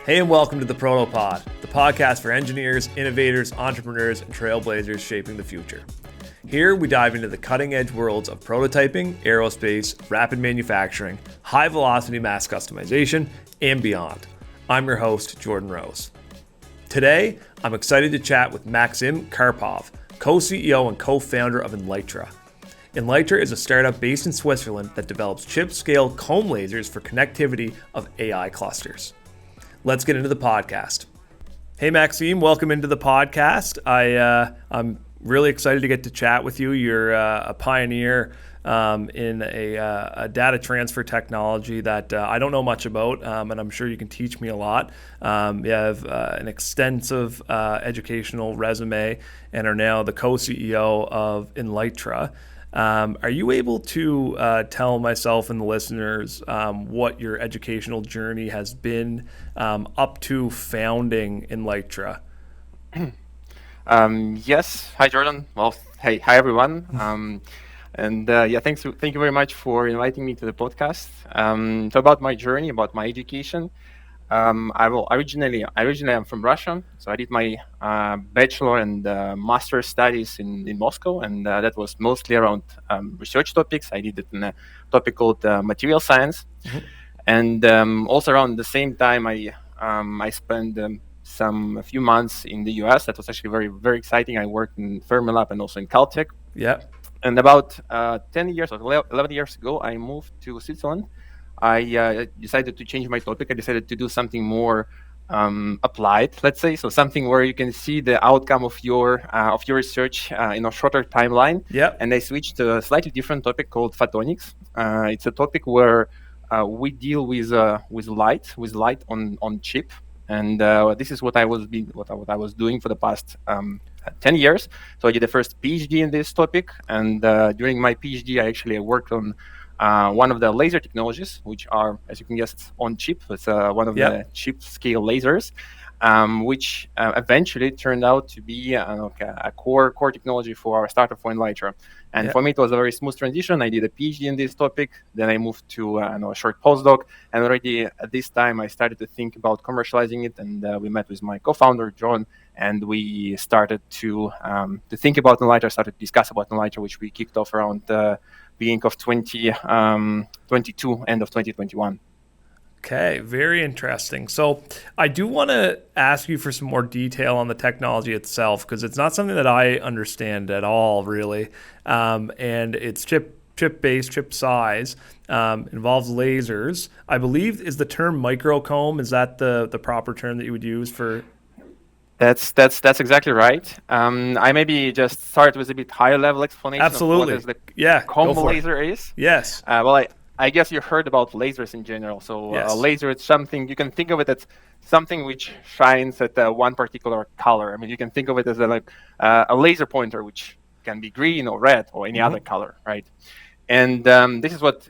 Hey, and welcome to the ProtoPod, the podcast for engineers, innovators, entrepreneurs, and trailblazers shaping the future. Here, we dive into the cutting-edge worlds of prototyping, aerospace, rapid manufacturing, high-velocity mass customization, and beyond. I'm your host, Jordan Rose. Today, I'm excited to chat with Maxim Karpov, co-CEO and co-founder of Enlightra. Enlightra is a startup based in Switzerland that develops chip-scale comb lasers for connectivity of AI clusters. Let's get into the podcast. Hey, Maxim, welcome into the podcast. I'm really excited to get to chat with you. You're a pioneer in a data transfer technology that I don't know much about, and I'm sure you can teach me a lot. You have an extensive educational resume and are now the co-CEO of Enlightra. Are you able to tell myself and the listeners what your educational journey has been up to founding Enlightra? Yes. Hi, Jordan. Well, hi everyone. Thank you very much for inviting me to the podcast. So about my journey, about my education. Originally I'm from Russia, so I did my bachelor and master studies in Moscow, and that was mostly around research topics. I did it in a topic called material science, and also around the same time I spent a few months in the US. That was actually very, very exciting. I worked in Fermilab and also in Caltech. Yeah. And about 10 years or 11 years ago, I moved to Switzerland. I decided to change my topic. I decided to do something more applied, let's say, so something where you can see the outcome of your research in a shorter timeline. Yeah. And I switched to a slightly different topic called photonics. It's a topic where we deal with light on chip, and this is what I was doing for the past 10 years. So I did the first PhD in this topic, and during my PhD, I worked on one of the laser technologies, which are, as you can guess, on chip. It's one of the chip scale lasers, which eventually turned out to be a core technology for our startup for Enlightra. And for me, it was a very smooth transition. I did a PhD in this topic. Then I moved to a short postdoc. And already at this time, I started to think about commercializing it. And we met with my co-founder, John, and we started to think about Enlightra, started to discuss about Enlightra, which we kicked off around the beginning of 2022, end of 2021. Okay, very interesting. So I do want to ask you for some more detail on the technology itself, because it's not something that I understand at all, really. And it's chip-based, chip size, involves lasers. I believe, is the term microcomb, is that the proper term that you would use for? That's exactly right. I maybe just start with a bit higher level explanation. Absolutely. Of what the comb laser is. Yes. I guess you heard about lasers in general. So yes. A laser is something, you can think of it as something which shines at one particular color. I mean, you can think of it as a laser pointer, which can be green or red or any other color, right? And this is what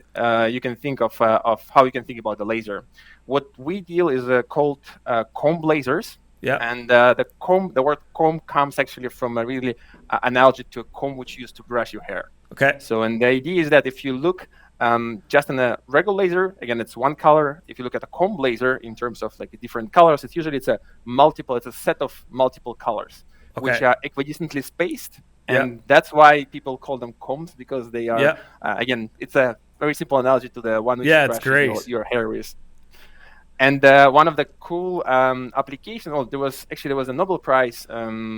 you can think of how you can think about the laser. What we deal is called comb lasers. Yeah. And the word comb comes actually from a really analogy to a comb which you use to brush your hair. Okay. So, and the idea is that if you look just in a regular laser, again, it's one color. If you look at a comb laser in terms of different colors, it's a set of multiple colors, which are equidistantly spaced. And that's why people call them combs, because they are, again, it's a very simple analogy to the one which you brush your hair with. And one of the cool applications, there was a Nobel Prize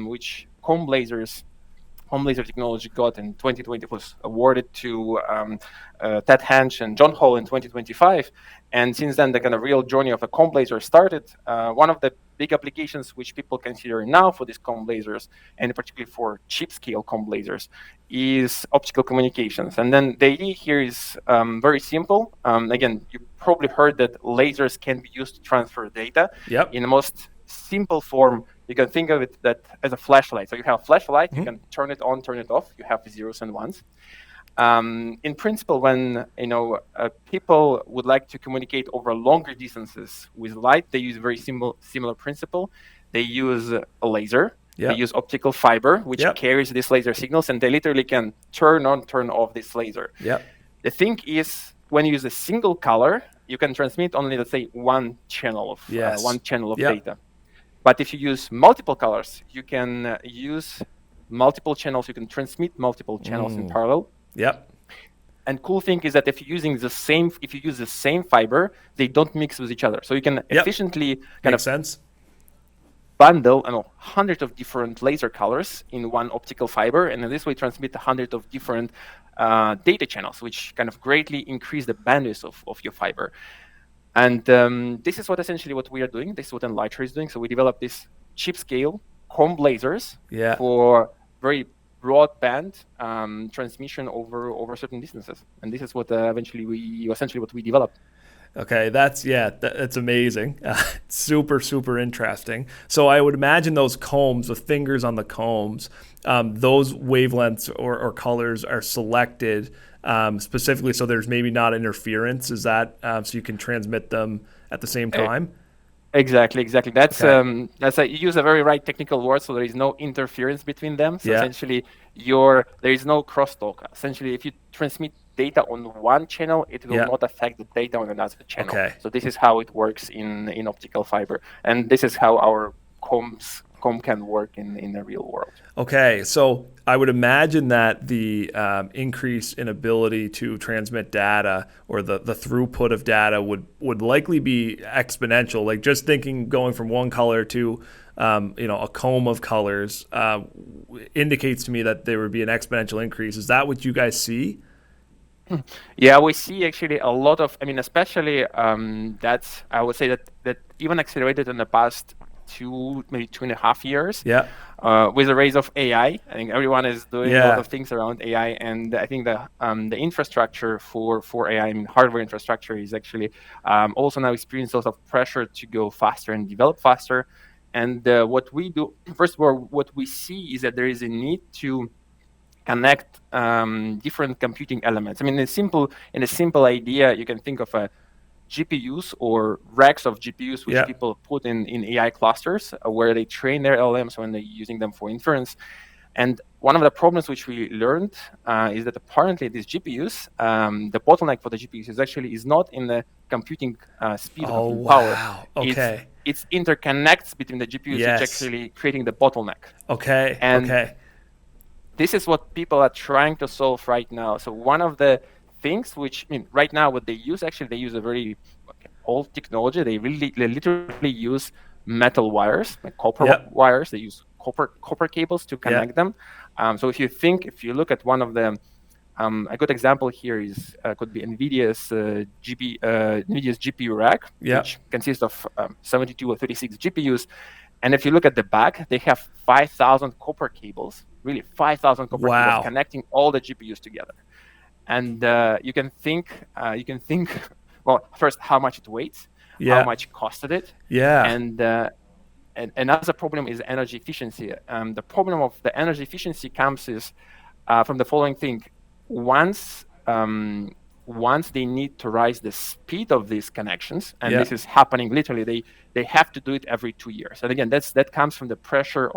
which comb laser technology got in 2020. It was awarded to Ted Hench and John Hall in 2025. And since then, the kind of real journey of a comb laser started. One of the big applications which people consider now for these comb lasers, and particularly for chip-scale comb lasers, is optical communications. And then the idea here is very simple. Again, you probably heard that lasers can be used to transfer data. In the most simple form. You can think of it as a flashlight. So you have a flashlight, you can turn it on, turn it off. You have zeros and ones. In principle, when people would like to communicate over longer distances with light, they use a very similar principle. They use a laser. They use optical fiber, which carries these laser signals, and they literally can turn on, turn off this laser. The thing is, when you use a single color, you can transmit only, let's say, one channel of data. But if you use multiple colors, you can use multiple channels. You can transmit multiple channels in parallel. Yep. And cool thing is that if you use the same fiber, they don't mix with each other. So you can efficiently bundle hundreds of different laser colors in one optical fiber, and in this way transmit hundreds of different data channels, which kind of greatly increase the bandwidth of your fiber. And this is essentially what we are doing. This is what Enlightra is doing. So we developed this chip scale comb lasers for very broadband transmission over certain distances. And this is what what we developed. Okay, that's amazing. Super interesting. So I would imagine those combs, the fingers on the combs, those wavelengths or colors are selected specifically so there's maybe not interference. Is that so you can transmit them at the same time? Exactly. That's you use a very right technical word. So there is no interference between them. So essentially, there is no crosstalk. Essentially, if you transmit data on one channel, it will not affect the data on another channel. Okay. So this is how it works in optical fiber, and this is how our comb can work in the real world. Okay, so I would imagine that the increase in ability to transmit data or the throughput of data would likely be exponential. Like just thinking going from one color to a comb of colors indicates to me that there would be an exponential increase. Is that what you guys see? Yeah, we see actually a lot of, especially I would say that even accelerated in the past maybe 2.5 years. With the rise of AI, I think everyone is doing a lot of things around AI, and I think the infrastructure for AI, hardware infrastructure, is actually also now experiencing a lot of pressure to go faster and develop faster. And what we do, first of all, what we see is that there is a need to connect different computing elements. In a simple idea, you can think of a GPUs or racks of GPUs, which people put in AI clusters where they train their LLMs when they're using them for inference. And one of the problems which we learned is that apparently these GPUs, the bottleneck for the GPUs is not in the computing speed of power. Okay. It's interconnects between the GPUs, which actually creating the bottleneck. Okay. And this is what people are trying to solve right now. So one of the things which, right now what they use, they use a very old technology. They literally use metal wires, like copper wires. They use copper cables to connect them. So if you look at one of them, a good example here could be NVIDIA's GPU rack, which consists of 72 or 36 GPUs. And if you look at the back, they have 5,000 copper cables, really 5,000 copper cables connecting all the GPUs together. And you can think, well, first, how much it weighs, how much costed it. And another problem is energy efficiency. The problem of the energy efficiency comes from the following thing. Once they need to raise the speed of these connections, and this is happening literally, they have to do it every 2 years. And again, that comes from the pressure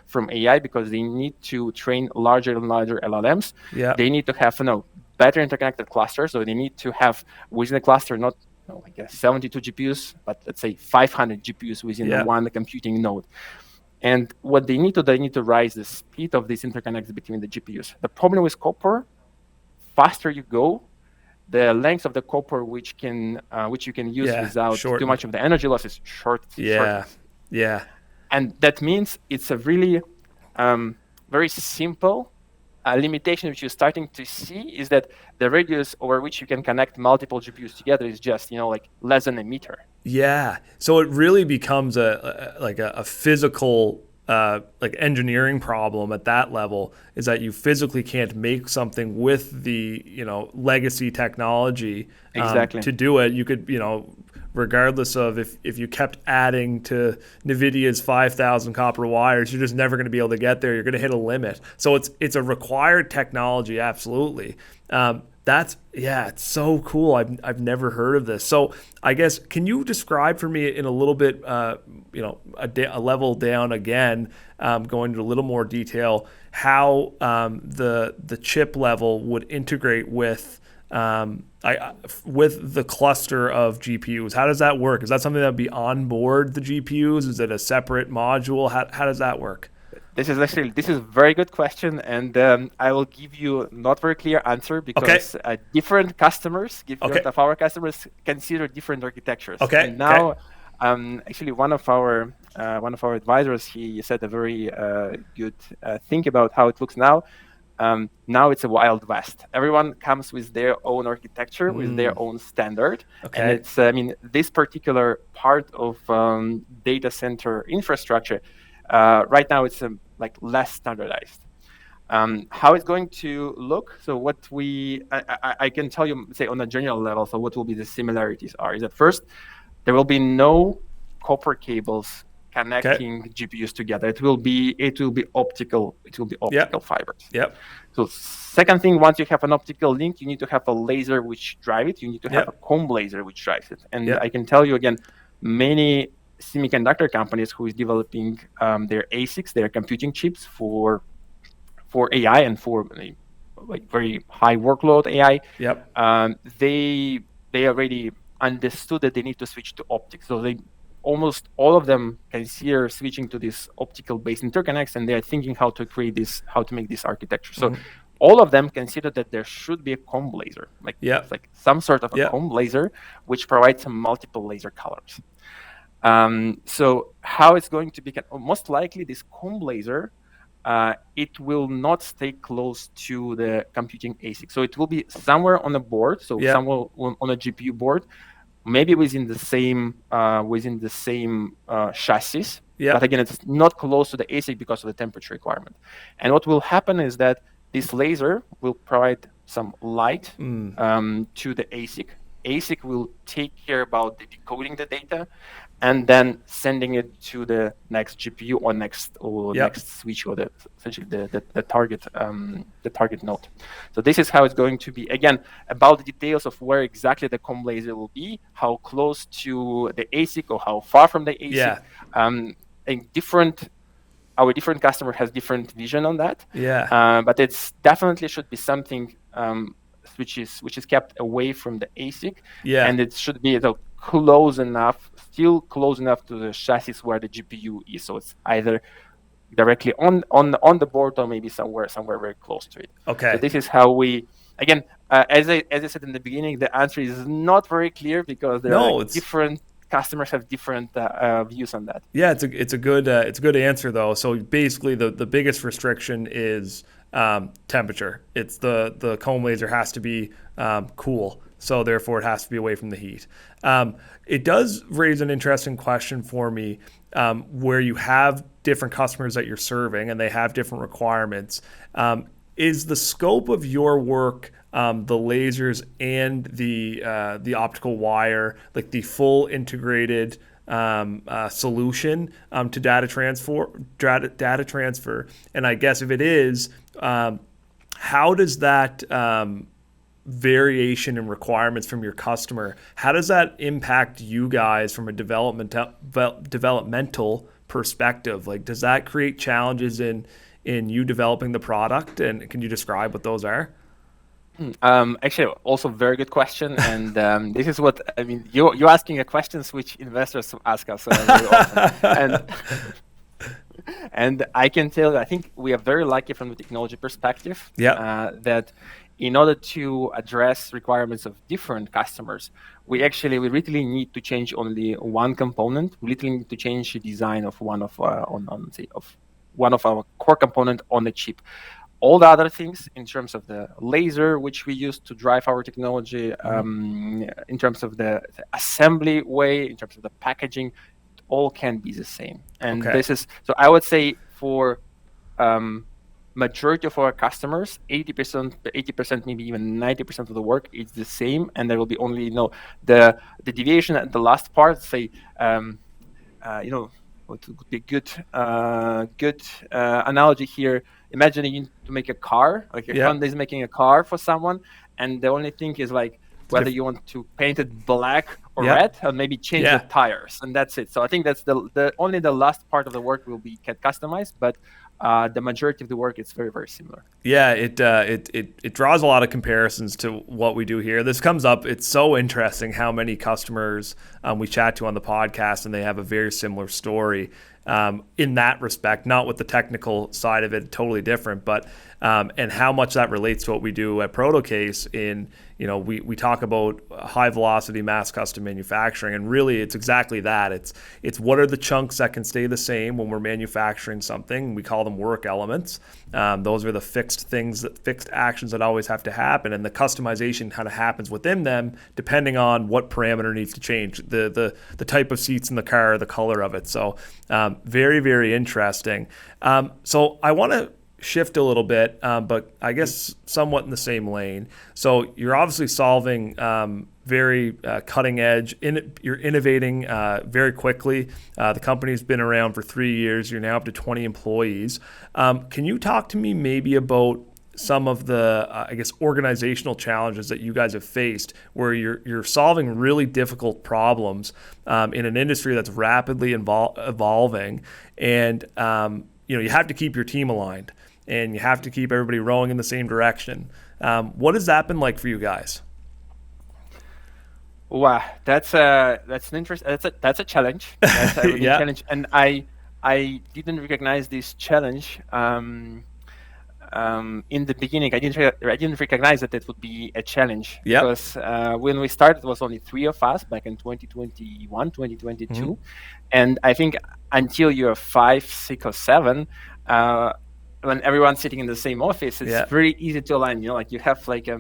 from AI, because they need to train larger and larger LLMs. They need to have better interconnected clusters. So they need to have within the cluster not 72 GPUs, but let's say 500 GPUs within the one computing node. And what they need to raise the speed of these interconnects between the GPUs. The problem with copper, faster you go, the length of the copper which you can use without too much of the energy loss is short. And that means it's a really very simple limitation which you're starting to see, is that the radius over which you can connect multiple GPUs together is just less than a meter. So it really becomes a physical engineering problem at that level, is that you physically can't make something with the legacy technology to do it. You could regardless of if you kept adding to NVIDIA's 5,000 copper wires, you're just never going to be able to get there. You're going to hit a limit. So it's a required technology, absolutely. It's so cool. I've never heard of this. So I guess, can you describe for me in a little bit, a level down again, going into a little more detail, how the chip level would integrate with with the cluster of GPUs? How does that work? Is that something that would be on board the GPUs? Is it a separate module? How does that work? This is a very good question, and I will give you not very clear answer because different customers, different of our customers consider different architectures. Okay. And now, actually, one of our advisors, he said a very good thing about how it looks now. Now it's a wild west. Everyone comes with their own architecture, with their own standard. Okay. And it's, this particular part of data center infrastructure, right now it's like less standardized. How it's going to look? So what I can tell you, say on a general level, so what will be the similarities are, is that first, there will be no copper cables connecting GPUs together. It will be optical. It will be optical fibers. Yep. So second thing, once you have an optical link, you need to have a laser which drives it. You need to have a comb laser which drives it. And I can tell you again, many semiconductor companies who is developing their ASICs, their computing chips for AI and for like very high workload AI. Yep. They already understood that they need to switch to optics. So they almost all of them consider switching to these optical-based interconnects, and they are thinking how to make this architecture. So all of them consider that there should be a comb laser, like some sort of a comb laser, which provides some multiple laser colors. So how it's going to be, most likely this comb laser, it will not stay close to the computing ASIC. So it will be somewhere on the board, somewhere on a GPU board, maybe within the same chassis. But again, it's not close to the ASIC because of the temperature requirement. And what will happen is that this laser will provide some light to the ASIC. ASIC will take care about the decoding the data and then sending it to the next GPU or next switch, or essentially the target node. So this is how it's going to be. Again, about the details of where exactly the comb laser will be, how close to the ASIC or how far from the ASIC. Our different customer has different vision on that. But it's definitely should be something which is kept away from the ASIC, and it should be still close enough to the chassis where the GPU is. So it's either directly on the board or maybe somewhere very close to it. Okay. So this is how we, again, as I said in the beginning, the answer is not very clear because different customers have different views on that. Yeah, it's a good answer though. So basically, the biggest restriction is temperature. It's the comb laser has to be cool, so therefore it has to be away from the heat. It does raise an interesting question for me, where you have different customers that you're serving and they have different requirements. Is the scope of your work the lasers and the optical wire, like the full integrated solution to data transfer? And I guess if it is, how does that variation in requirements from your customer, how does that impact you guys from a developmental perspective? Like, does that create challenges in you developing the product? And can you describe what those are? Actually, also very good question, and this is what I mean. You're asking a questions which investors ask us very often, and I can tell you, I think we are very lucky from the technology perspective that in order to address requirements of different customers, we literally need to change only one component. We literally need to change the design of one of our core component on the chip. All the other things in terms of the laser, which we use to drive our technology, in terms of the assembly way, in terms of the packaging, it all can be the same. And this is, so I would say for majority of our customers, 80%, maybe even 90% of the work is the same. And there will be only, the deviation at the last part, say, what would be good analogy here. Imagine you need to make a car, like your Honda is making a car for someone, and the only thing is like whether you want to paint it black or red, or maybe change the tires, and that's it. So I think that's the only the last part of the work will be customized, but the majority of the work is very, very similar. Yeah, it draws a lot of comparisons to what we do here. This comes up. It's so interesting how many customers we chat to on the podcast, and they have a very similar story in that respect. Not with the technical side of it, totally different, but and how much that relates to what we do at ProtoCase. We talk about high velocity mass custom manufacturing, and really it's exactly that. It's what are the chunks that can stay the same when we're manufacturing something. We call them work elements. Those are the fixed actions that always have to happen, and the customization kind of happens within them depending on what parameter needs to change, the type of seats in the car, the color of it. So very, very interesting. So I want to shift a little bit, but I guess somewhat in the same lane. So you're obviously solving very cutting edge. You're innovating very quickly. The company's been around for 3 years. You're now up to 20 employees. Can you talk to me maybe about some of the, organizational challenges that you guys have faced, where you're solving really difficult problems in an industry that's rapidly evolving, and you have to keep your team aligned, and you have to keep everybody rowing in the same direction. What has that been like for you guys? Wow, that's an interest. That's a challenge. That's a really challenge, and I didn't recognize this challenge in the beginning. I didn't recognize that it would be a challenge, because when we started, it was only 3 of us back in 2021, 2022, and I think until you're 5, 6, or 7. When everyone's sitting in the same office, it's very easy to align. You have like a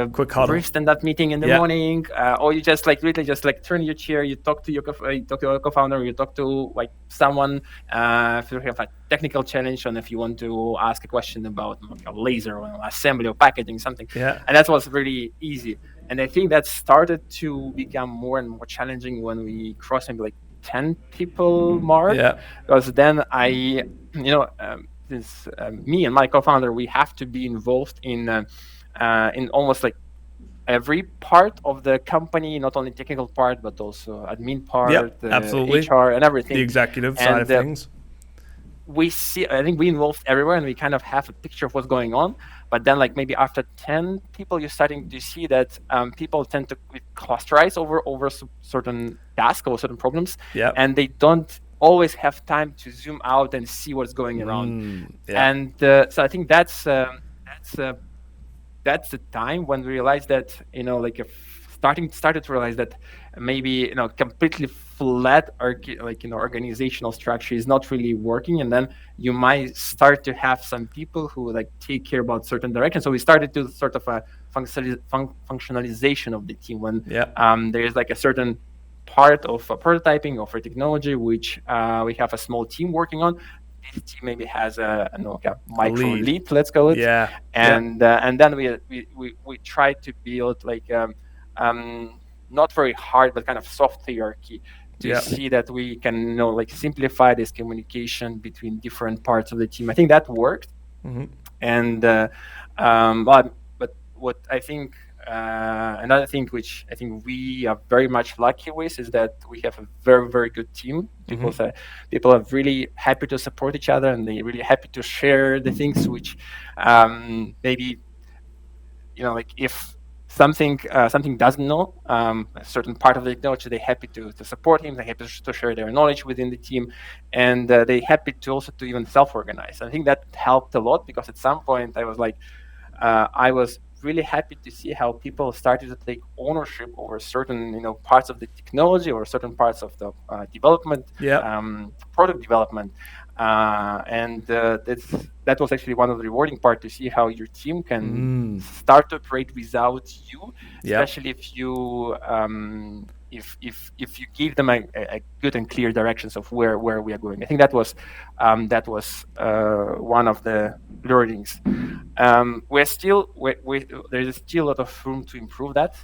quick huddle, brief stand-up meeting in the morning, or you just turn your chair, you talk to your co-founder, you talk to someone if you have a technical challenge, and if you want to ask a question about a laser or assembly or packaging something. And that was really easy. And I think that started to become more and more challenging when we crossed maybe 10 people mark, because then since me and my co-founder, we have to be involved in almost every part of the company, not only technical part, but also admin part, absolutely, HR and everything, the executive side of things. I think we involved everywhere, and we kind of have a picture of what's going on. But then maybe after 10 people, you're starting to see that people tend to clusterize over certain tasks or certain problems, and they don't always have time to zoom out and see what's going around. And so I think that's the time when we realized that started to realize that maybe completely flat organizational structure is not really working, and then you might start to have some people who take care about certain directions. So we started to sort of a functionalization of the team, when there is a certain part of prototyping of a technology which we have a small team working on. This team maybe has a micro lead, let's call it. And then we try to build not very hard but kind of soft hierarchy to see that we can simplify this communication between different parts of the team. I think that worked. And but what I think another thing which I think we are very much lucky with is that we have a very, very good team. People are really happy to support each other, and they're really happy to share the things which maybe if something doesn't know a certain part of the technology, they're happy to support him. They're happy to share their knowledge within the team, and they're happy to also to even self-organize. I think that helped a lot, because at some point I was really happy to see how people started to take ownership over certain parts of the technology or certain parts of the development, product development, and that was actually one of the rewarding part, to see how your team can start to operate without you, especially if you if you give them a good and clear directions of where we are going. I think that was one of the learnings. There's still a lot of room to improve that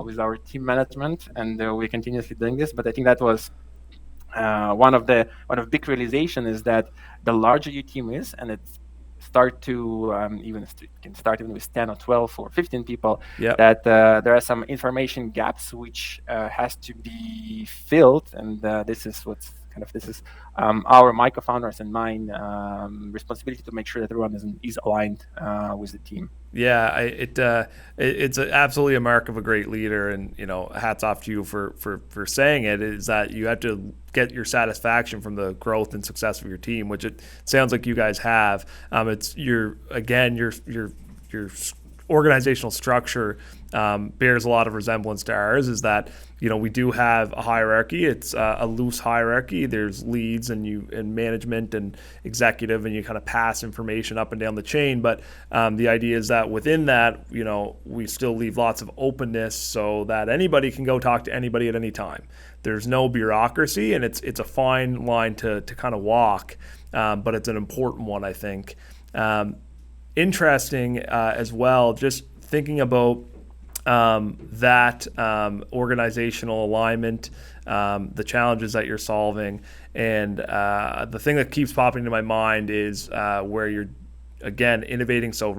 with our team management, and we're continuously doing this. But I think that was one of big realization, is that the larger your team is, and it can start even with 10 or 12 or 15 people, that there are some information gaps which has to be filled, and this is what this is our my co-founders and mine responsibility to make sure that everyone is aligned with the team. Yeah, it's absolutely a mark of a great leader, and hats off to you for saying it. Is that you have to get your satisfaction from the growth and success of your team, which it sounds like you guys have. It's your organizational structure bears a lot of resemblance to ours. Is that we do have a hierarchy. It's a loose hierarchy. There's leads and management and executive, and you kind of pass information up and down the chain. But the idea is that within that, we still leave lots of openness so that anybody can go talk to anybody at any time. There's no bureaucracy, and it's a fine line to kind of walk, but it's an important one, I think. Interesting as well, just thinking about that organizational alignment, the challenges that you're solving, and the thing that keeps popping into my mind is where you're again innovating so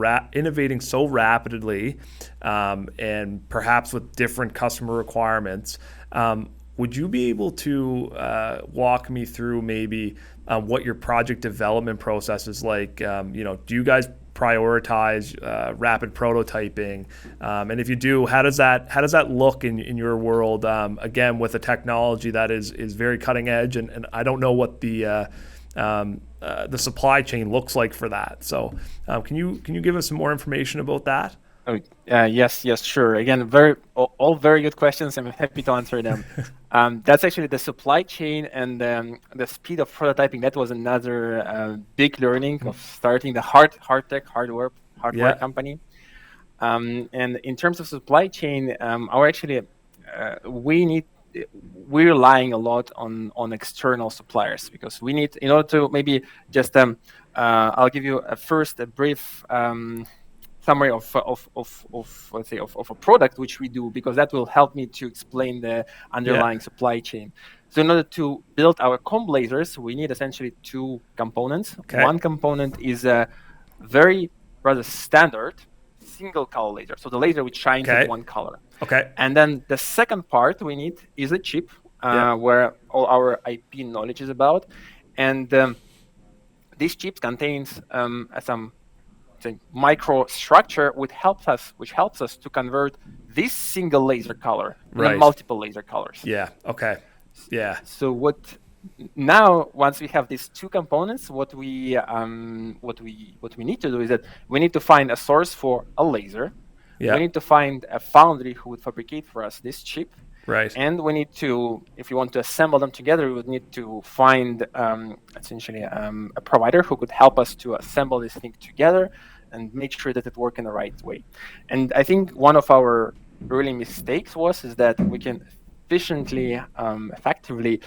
rapidly, and perhaps with different customer requirements. Would you be able to walk me through maybe what your project development process is like? Do you guys prioritize rapid prototyping, and if you do, how does that look in your world? Again, with a technology that is very cutting edge, and I don't know what the supply chain looks like for that. So, can you give us some more information about that? Yes, sure. Again, all very good questions. I'm happy to answer them. That's actually the supply chain and the speed of prototyping. That was another big learning of starting the hardware company. And in terms of supply chain, we're relying a lot on external suppliers, because we need, in order to maybe just I'll give you a brief summary of a product which we do, because that will help me to explain the underlying supply chain. So in order to build our Combinators, we need essentially two components. Okay. One component is a very rather standard single color laser, so the laser which shines in one color. Okay. And then the second part we need is a chip where all our IP knowledge is about, and this chip contains some microstructure which helps us to convert this single laser color into multiple laser colors. Yeah. Okay. Yeah. So once we have these two components, what we need to do is that we need to find a source for a laser. Yeah. We need to find a foundry who would fabricate for us this chip. Right. And we need to, if you want to assemble them together, we would need to find essentially a provider who could help us to assemble this thing together and make sure that it works in the right way. And I think one of our early mistakes is that we can effectively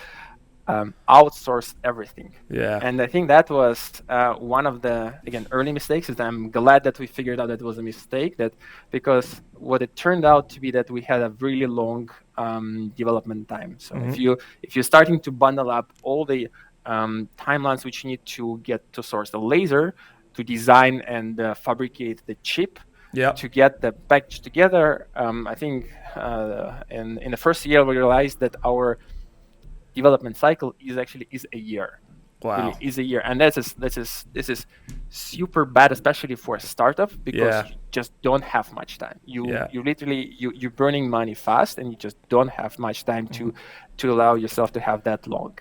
outsource everything. Yeah. And I think that was one of the, again, early mistakes. Is I'm glad that we figured out that it was a mistake, because what it turned out to be that we had a really long development time. So if you're starting to bundle up all the timelines which you need to get to source the laser, to design and fabricate the chip, to get the package together, I think in the first year we realized that our development cycle is a year. Wow. Really is a year, and this is super bad, especially for a startup, because you just don't have much time. You're burning money fast, and you just don't have much time to allow yourself to have that long.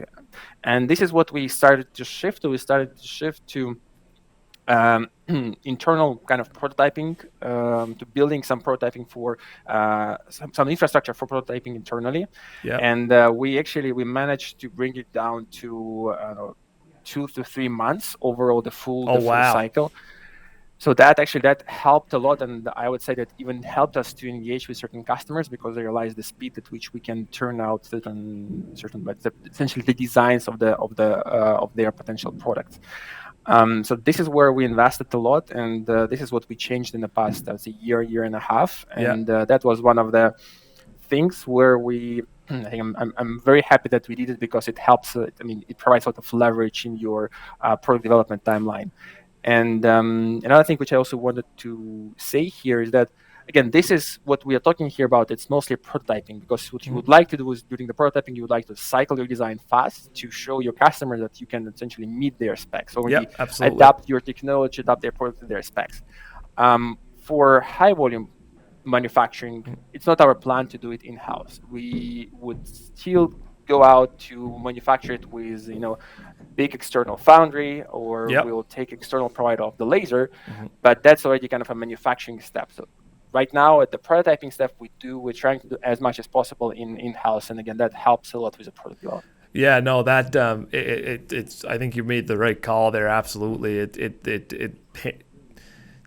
And this is what we started to shift to. We started to shift to internal kind of prototyping, to building some prototyping for some infrastructure for prototyping internally. And we managed to bring it down to 2 to 3 months overall, the full cycle. So that helped a lot, and I would say that even helped us to engage with certain customers, because they realized the speed at which we can turn out essentially the designs of their potential products. So this is where we invested a lot, and this is what we changed in the past. That's a year and a half, and that was one of the things where I'm very happy that we did it, because it helps. It provides a lot of leverage in your product development timeline. And another thing which I also wanted to say here is that again, this is what we are talking here about. It's mostly prototyping, because what you would like to do is during the prototyping, you would like to cycle your design fast to show your customer that you can essentially meet their specs, or maybe absolutely. adapt your technology, adapt their product to their specs. For high volume manufacturing, it's not our plan to do it in-house. We would still go out to manufacture it with, big external foundry, or we'll take external provider of the laser, but that's already kind of a manufacturing step. So right now at the prototyping step, we're trying to do as much as possible in-house, and again, that helps a lot with the product development. Yeah, no, that it's. I think you made the right call there. Absolutely, it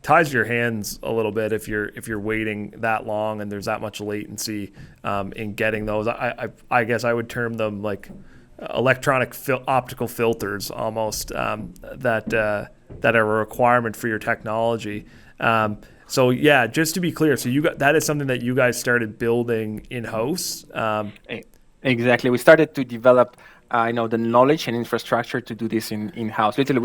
ties your hands a little bit if you're waiting that long and there's that much latency in getting those. I guess I would term them like electronic optical filters almost that are a requirement for your technology. So yeah, just to be clear, so that is something that you guys started building in-house. Exactly. We started to develop, the knowledge and infrastructure to do this in-house. Literally,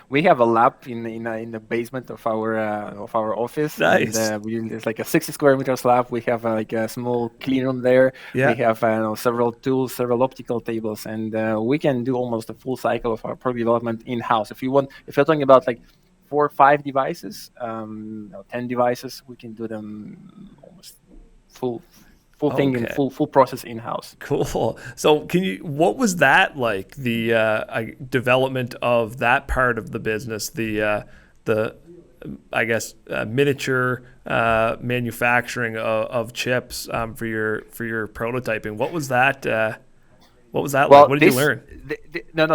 we have a lab in the basement of our office. Nice. And, it's like a 60 square meters lab. We have like a small clean room there. Yeah. We have several tools, several optical tables, and we can do almost a full cycle of our product development in-house. If you're talking about like 4 or 5 devices, 10 devices, we can do them almost full thing and full process in-house. Cool. So what was that like, the development of that part of the business, the I guess miniature manufacturing of chips for your prototyping? What was that? What was that like? What did you learn?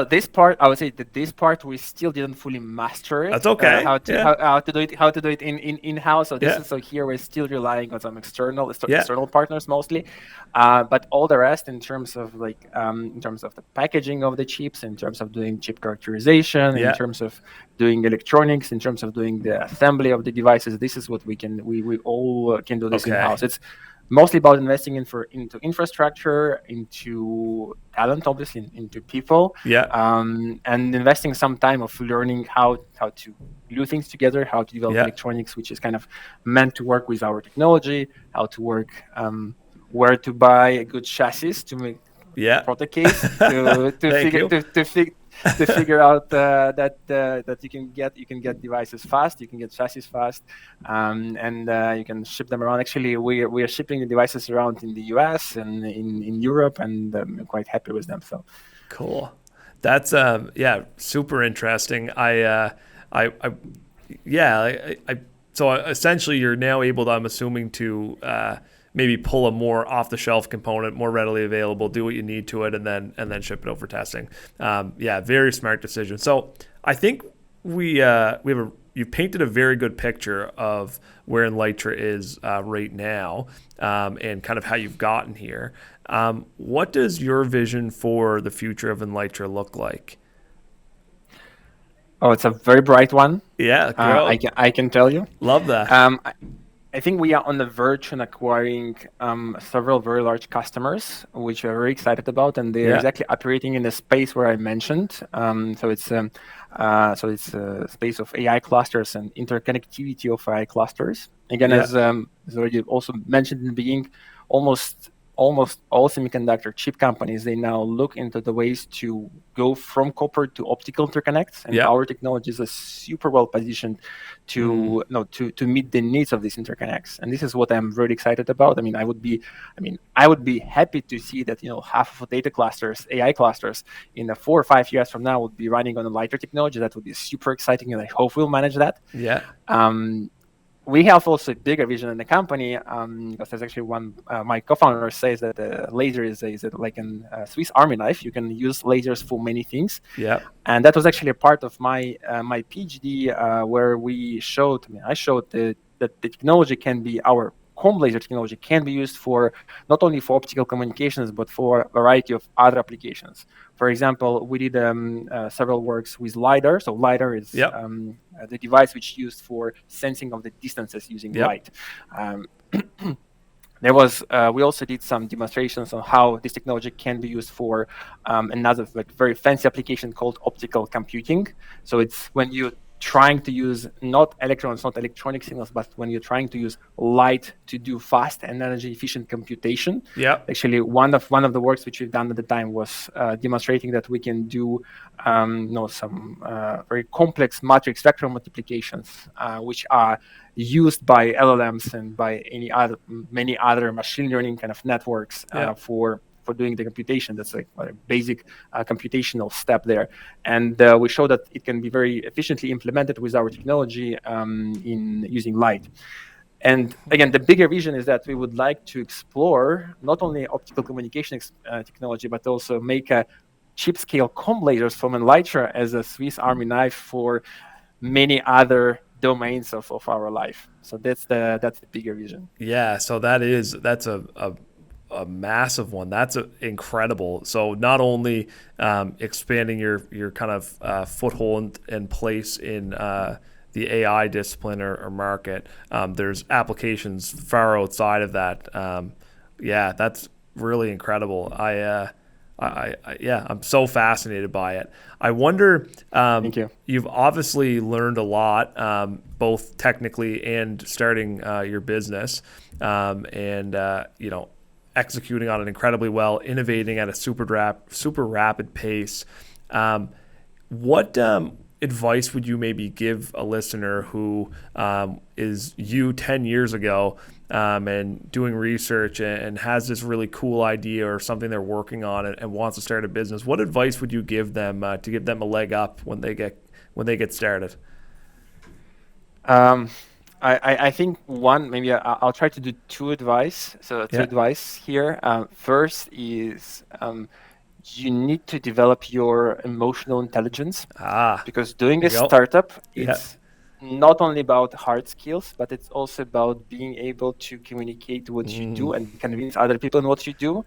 This part, I would say that this part we still didn't fully master it. That's okay. How to do it in-house. So here we're still relying on some external partners mostly, but all the rest in terms of the packaging of the chips, in terms of doing chip characterization, in terms of doing electronics, in terms of doing the assembly of the devices, this is what we all can do this in-house. It's mostly about investing into infrastructure, into talent, obviously, into people, and investing some time of learning how to glue things together, how to develop electronics, which is kind of meant to work with our technology, how to work, where to buy a good chassis to make proto case to figure out that you can get devices fast, you can get chassis fast, and you can ship them around. Actually, we are shipping the devices around in the US and in Europe, and I'm quite happy with them. So cool. That's super interesting. So essentially you're now able to, I'm assuming, to maybe pull a more off-the-shelf component, more readily available, do what you need to it, and then ship it over testing. Very smart decision. So I think you've painted a very good picture of where Enlightra is right now, and kind of how you've gotten here. What does your vision for the future of Enlightra look like? Oh, it's a very bright one. Yeah, I can tell you. Love that. I think we are on the verge of acquiring several very large customers, which we're very excited about, and they're exactly operating in the space where I mentioned. So it's a space of AI clusters and interconnectivity of AI clusters. Again, as already also mentioned in the beginning, almost all semiconductor chip companies, they now look into the ways to go from copper to optical interconnects, and our technologies are super well positioned to meet the needs of these interconnects. And this is what I'm very excited about. I would be happy to see that half of the data clusters, AI clusters, in 4 or 5 years from now would be running on Enlightra technology. That would be super exciting, and I hope we'll manage that. We have also a bigger vision in the company, because there's actually one, my co-founder says that the laser is like a Swiss Army knife. You can use lasers for many things. And that was actually a part of my PhD, where I showed that the technology can be, our comb laser technology can be used for not only for optical communications, but for a variety of other applications. For example, we did several works with LiDAR. So LiDAR is the device which is used for sensing of the distances using light. We also did some demonstrations on how this technology can be used for another very fancy application called optical computing. So it's when you trying to use not electrons, not electronic signals, but when you're trying to use light to do fast and energy efficient computation. Yeah. Actually, one of the works which we've done at the time was demonstrating that we can do some very complex matrix vector multiplications, which are used by LLMs and by many other machine learning kind of networks for doing the computation. That's like a basic computational step there. And we show that it can be very efficiently implemented with our technology in using light. And again, the bigger vision is that we would like to explore not only optical communication technology, but also make a chip-scale comb lasers from Enlightra as a Swiss Army knife for many other domains of our life. So that's the bigger vision. Yeah, so that's a massive one. That's incredible. So not only expanding your kind of foothold and place in the AI discipline or market, there's applications far outside of that. Yeah, that's really incredible. I'm so fascinated by it. I wonder. Thank you. You've obviously learned a lot, both technically and starting your business, and executing on it incredibly well, innovating at a super rapid pace. What advice would you maybe give a listener who is you 10 years ago and doing research and has this really cool idea or something they're working on and wants to start a business? What advice would you give them to give them a leg up when they get started? I think one, maybe I'll try to do two advice. So two advice here. First is you need to develop your emotional intelligence, because doing a startup, it's not only about hard skills, but it's also about being able to communicate what you do and convince other people in what you do.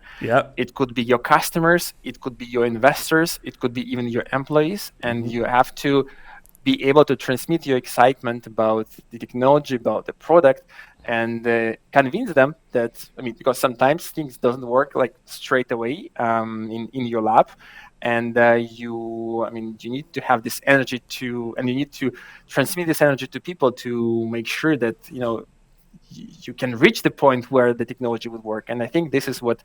It could be your customers, it could be your investors, it could be even your employees, and you have to be able to transmit your excitement about the technology, about the product, and convince them that, because sometimes things doesn't work like straight away in your lab, and you need to have this energy and you need to transmit this energy to people to make sure that you can reach the point where the technology would work. And I think this is what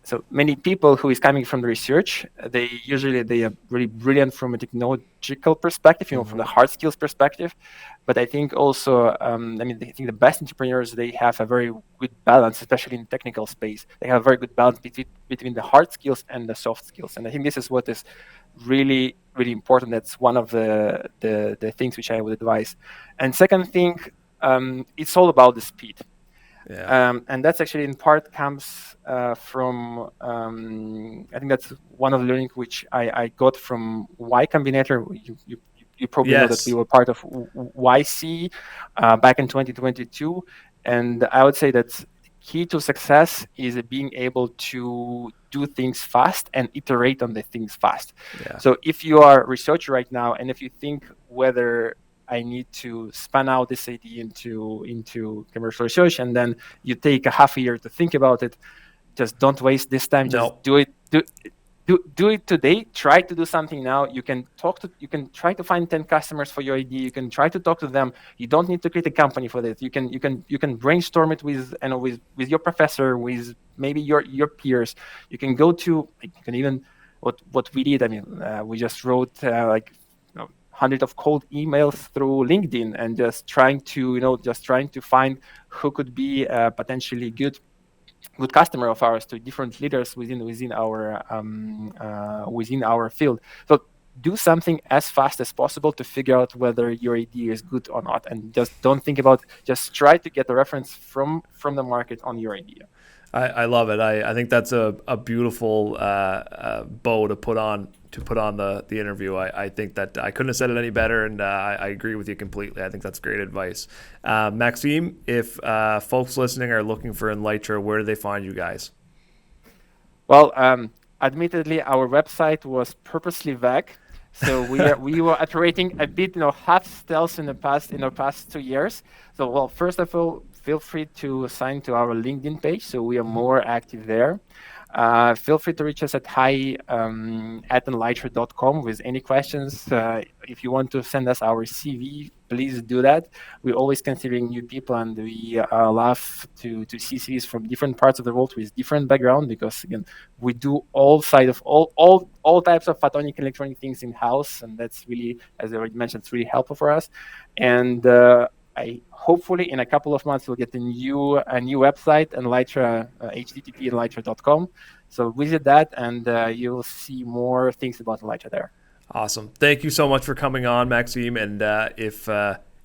so many people who is coming from the research, they are really brilliant from a technological perspective, from the hard skills perspective. But I think also, I think the best entrepreneurs, they have a very good balance, especially in the technical space. They have a very good balance between the hard skills and the soft skills. And I think this is what is really, really important. That's one of the things which I would advise. And second thing, it's all about the speed. And that's actually in part comes from, I think that's one of the learning which I got from Y Combinator. You probably know that we were part of YC back in 2022. And I would say that key to success is being able to do things fast and iterate on the things fast. So if you are a researcher right now, and if you think whether I need to span out this idea into commercial research, and then you take a half a year to think about it, just don't waste this time. Just do it. Do it today. Try to do something now. You can try to find 10 customers for your idea. You can try to talk to them. You don't need to create a company for this. You can brainstorm it with your professor, with maybe your peers. You can go to, you can even what we did. We just wrote hundreds of cold emails through LinkedIn and just trying to find who could be potentially good customer of ours to different leaders within our field. So do something as fast as possible to figure out whether your idea is good or not, and just don't think about. Just try to get a reference from the market on your idea. I love it. I think that's a beautiful bow to put on the interview. I think that I couldn't have said it any better, and I agree with you completely. I think that's great advice. Maxim, if folks listening are looking for Enlightra, where do they find you guys? Well, admittedly, our website was purposely vague. So we were operating a bit half stealth in our past 2 years. So well, first of all, feel free to sign to our LinkedIn page. So we are more active there. Feel free to reach us at hi@enlightra.com with any questions. If you want to send us our CV, please do that. We're always considering new people, and we love to see CVs from different parts of the world with different background, because again, we do all types of photonic electronic things in house, and that's really, as I already mentioned, it's really helpful for us. And I hopefully in a couple of months we'll get a new website, Enlightra, http enlightra.com. So visit that, and you'll see more things about Enlightra there. Awesome. Thank you so much for coming on, Maxim. And if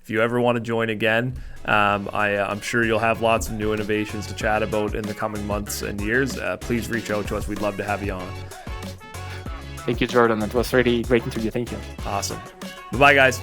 you ever want to join again, I'm sure you'll have lots of new innovations to chat about in the coming months and years. Please reach out to us. We'd love to have you on. Thank you, Jordan. It was really great interview. Thank you. Awesome. Bye-bye, guys.